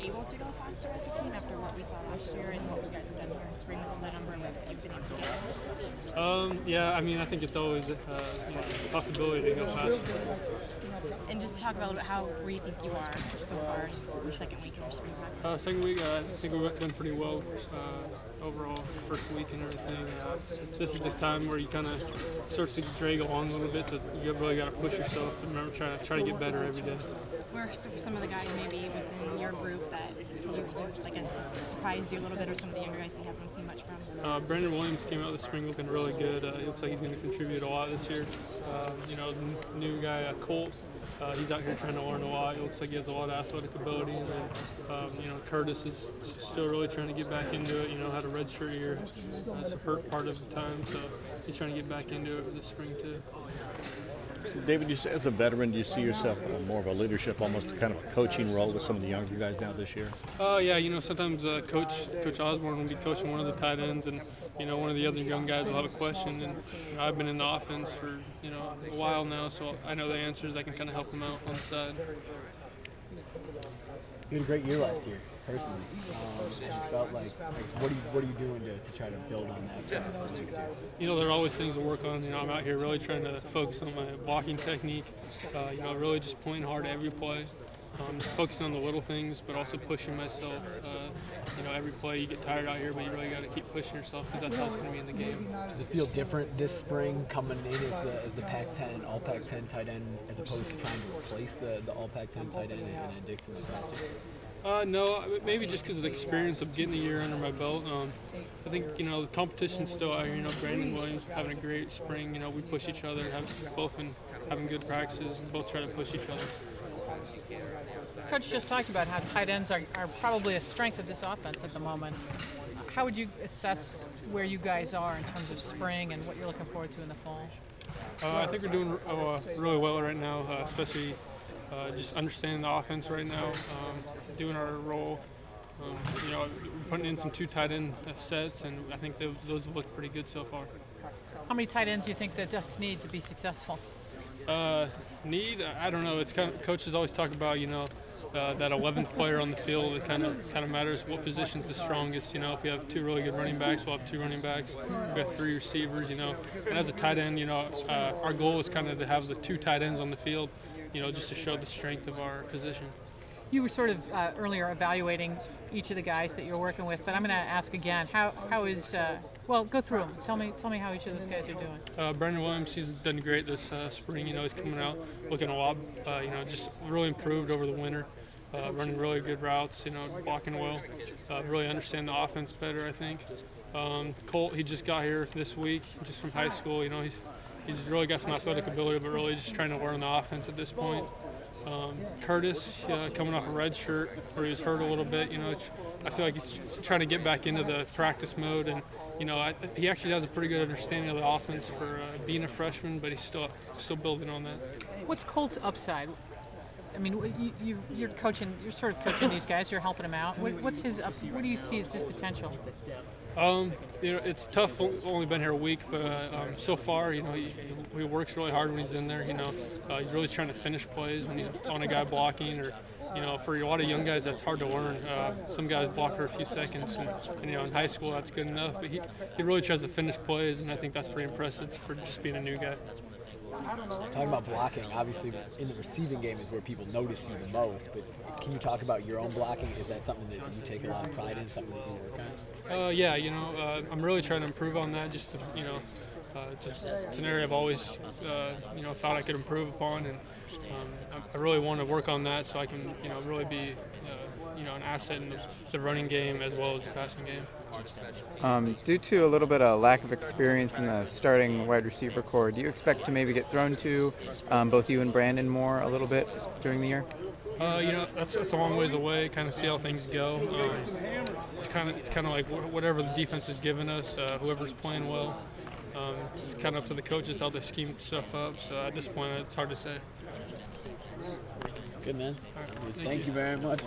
able to go faster as a team after what we saw last year and what you guys have done here in spring with the number of reps that you've been able to get? Yeah, I mean, I think it's always a possibility to go faster. And just talk about a little bit where you think you are so far in your second week in your spring practice. Second week, I think we've done pretty well overall. First week and everything. This is the time where you kind of start to drag along a little bit. So you really got to push yourself to remember try to get better every day. Where are some of the guys maybe within your group that you, I guess, surprised you a little bit, or some of the younger guys we haven't seen much from? Brandon Williams came out this spring looking really good. He looks like he's going to contribute a lot this year. The new guy, Colt, he's out here trying to learn a lot. He looks like he has a lot of athletic ability. And then, Curtis is still really trying to get back into it. Had a redshirt year. That's a hurt part of the time, so he's trying to get back into it this spring too. David, as a veteran, do you see yourself more of a leadership, almost kind of a coaching role with some of the younger guys now this year? Yeah, sometimes Coach Osborne will be coaching one of the tight ends, and one of the other young guys will have a question. And I've been in the offense for a while now, so I know the answers. I can kind of help them out on the side. You had a great year last year, personally. You felt like what are you doing to try to build on that for next year? There are always things to work on. I'm out here really trying to focus on my blocking technique. Really just pointing hard at every play. Focusing on the little things, but also pushing myself. Every play you get tired out here, but you really got to keep pushing yourself because that's how it's going to be in the game. Does it feel different this spring coming in as the Pac-10, All Pac-10 tight end, as opposed to trying to replace the All Pac-10 tight end and Dixon last year? No, maybe just because of the experience of getting a year under my belt. I think the competition's still out here. Brandon Williams having a great spring. We push each other. Have both been having good practices. Both try to push each other. Coach just talked about how tight ends are probably a strength of this offense at the moment. How would you assess where you guys are in terms of spring and what you're looking forward to in the fall? I think we're doing really well right now, especially just understanding the offense right now, doing our role. Putting in some 2 tight end sets, and I think those look pretty good so far. How many tight ends do you think the Ducks need to be successful? I don't know. It's coaches always talk about that 11th player on the field. It kind of matters what position's the strongest. If we have 2 really good running backs, we'll have 2 running backs. We have 3 receivers. And as a tight end, our goal is kind of to have the 2 tight ends on the field. Just to show the strength of our position. You were sort of earlier evaluating each of the guys that you're working with, but I'm going to ask again. How is well, go through them. Tell me how each of those guys are doing. Brandon Williams, he's done great this spring. He's coming out looking a lot, just really improved over the winter. Running really good routes. Blocking well. Really understand the offense better, I think. Colt, he just got here this week, just from high school. He's really got some athletic ability, but really just trying to learn the offense at this point. Curtis, coming off a red shirt where he was hurt a little bit. I feel like he's trying to get back into the practice mode, and he actually has a pretty good understanding of the offense for being a freshman, but he's still building on that. What's Colt's upside? I mean, you're coaching. You're sort of coaching these guys. You're helping him out. What's his up? What do you see as his potential? It's tough. Only been here a week, but so far, he works really hard when he's in there. He's really trying to finish plays when he's on a guy blocking, or for a lot of young guys, that's hard to learn. Some guys block for a few seconds, and in high school that's good enough. But he really tries to finish plays, and I think that's pretty impressive for just being a new guy. Talking about blocking, obviously in the receiving game is where people notice you the most, but can you talk about your own blocking? Is that something that you take a lot of pride in, something that you work on? Yeah, I'm really trying to improve on that. Just it's an area I've always thought I could improve upon, and I really want to work on that so I can really be an asset in the running game as well as the passing game. Due to a little bit of lack of experience in the starting wide receiver core, do you expect to maybe get thrown to both you and Brandon more a little bit during the year? That's a long ways away. Kind of see how things go. It's kind of like whatever the defense is giving us, whoever's playing well. It's kind of up to the coaches how they scheme stuff up. So at this point, it's hard to say. Good, man. Right, Thank you very much.